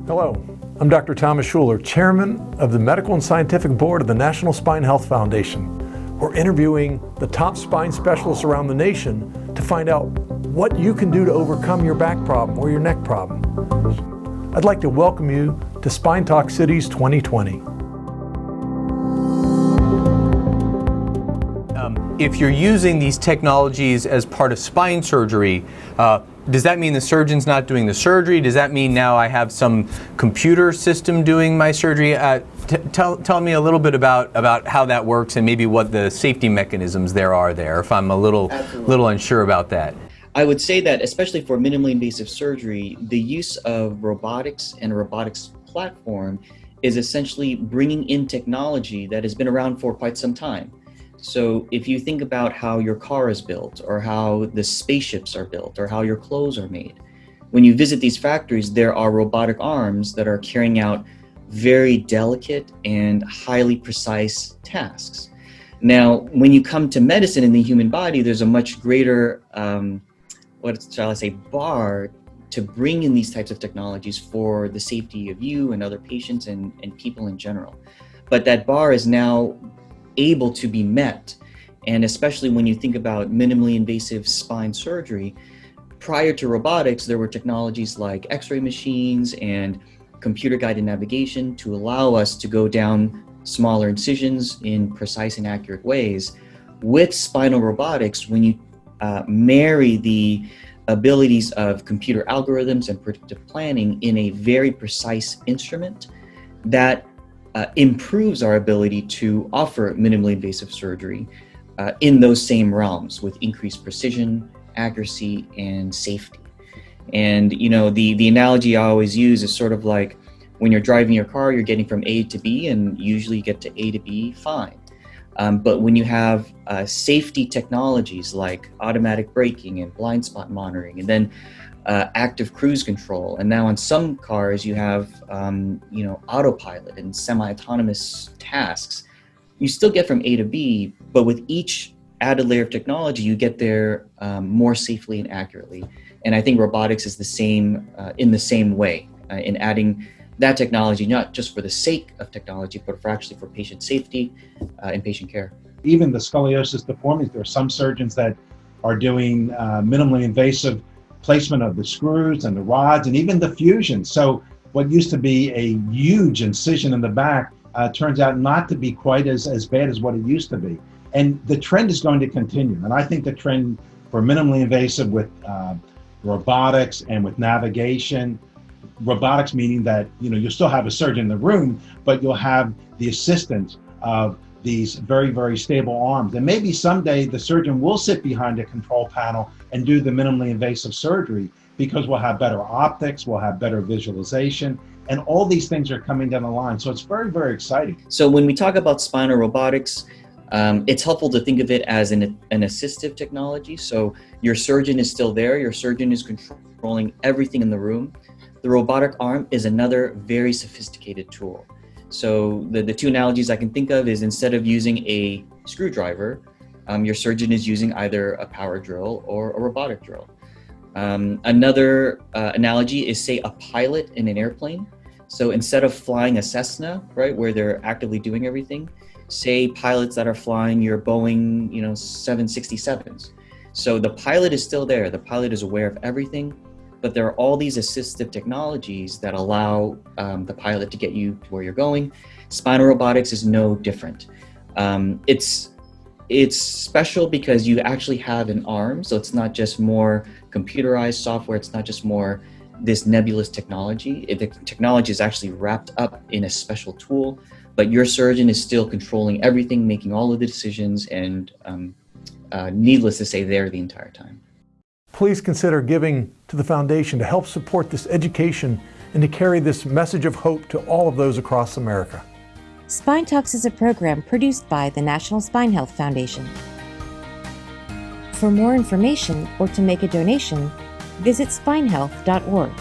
Hello, I'm Dr. Thomas Schuler, Chairman of the Medical and Scientific Board of the National Spine Health Foundation. We're interviewing the top spine specialists around the nation to find out what you can do to overcome your back problem or your neck problem. I'd like to welcome you to Spine Talk Cities 2020. If you're using these technologies as part of spine surgery, does that mean the surgeon's not doing the surgery? Does that mean now I have some computer system doing my surgery? Tell me a little bit about how that works and maybe what the safety mechanisms there are there, if I'm a little unsure about that. I would say that especially for minimally invasive surgery, the use of robotics and a robotics platform is essentially bringing in technology that has been around for quite some time. So if you think about how your car is built, or how the spaceships are built, or how your clothes are made, when you visit these factories, there are robotic arms that are carrying out very delicate and highly precise tasks. Now, when you come to medicine in the human body, there's a much greater, bar to bring in these types of technologies for the safety of you and other patients and people in general. But that bar is now able to be met. And especially when you think about minimally invasive spine surgery, prior to robotics, there were technologies like X-ray machines and computer-guided navigation to allow us to go down smaller incisions in precise and accurate ways. With spinal robotics, when you marry the abilities of computer algorithms and predictive planning in a very precise instrument, that improves our ability to offer minimally invasive surgery in those same realms with increased precision, accuracy, and safety. And you know, the analogy I always use is sort of like when you're driving your car, you're getting from A to B, and usually you get to A to B fine. But when you have safety technologies like automatic braking and blind spot monitoring, and then active cruise control, and now on some cars you have autopilot and semi-autonomous tasks, you still get from A to B, but with each added layer of technology you get there more safely and accurately. And I think robotics is the same in the same way in adding that technology, not just for the sake of technology, but for patient safety and patient care. Even the scoliosis deformities, there are some surgeons that are doing minimally invasive placement of the screws and the rods and even the fusion. So what used to be a huge incision in the back turns out not to be quite as bad as what it used to be. And the trend is going to continue. And I think the trend for minimally invasive with robotics and with navigation, robotics meaning that you'll still have a surgeon in the room, but you'll have the assistance of these very, very stable arms. And maybe someday the surgeon will sit behind a control panel and do the minimally invasive surgery, because we'll have better optics, we'll have better visualization, and all these things are coming down the line. So it's very, very exciting. So when we talk about spinal robotics, it's helpful to think of it as an assistive technology. So your surgeon is still there, your surgeon is controlling everything in the room. The robotic arm is another very sophisticated tool. So the two analogies I can think of is, instead of using a screwdriver, your surgeon is using either a power drill or a robotic drill. Another analogy is, say, a pilot in an airplane. So instead of flying a Cessna, right, where they're actively doing everything, say pilots that are flying your Boeing, 767s. So the pilot is still there. The pilot is aware of everything, but there are all these assistive technologies that allow the pilot to get you to where you're going. Spinal robotics is no different. It's special because you actually have an arm, so it's not just more computerized software, it's not just more this nebulous technology. The technology is actually wrapped up in a special tool, but your surgeon is still controlling everything, making all of the decisions, and needless to say, there the entire time. Please consider giving to the foundation to help support this education and to carry this message of hope to all of those across America. Spine Talks is a program produced by the National Spine Health Foundation. For more information or to make a donation, visit spinehealth.org.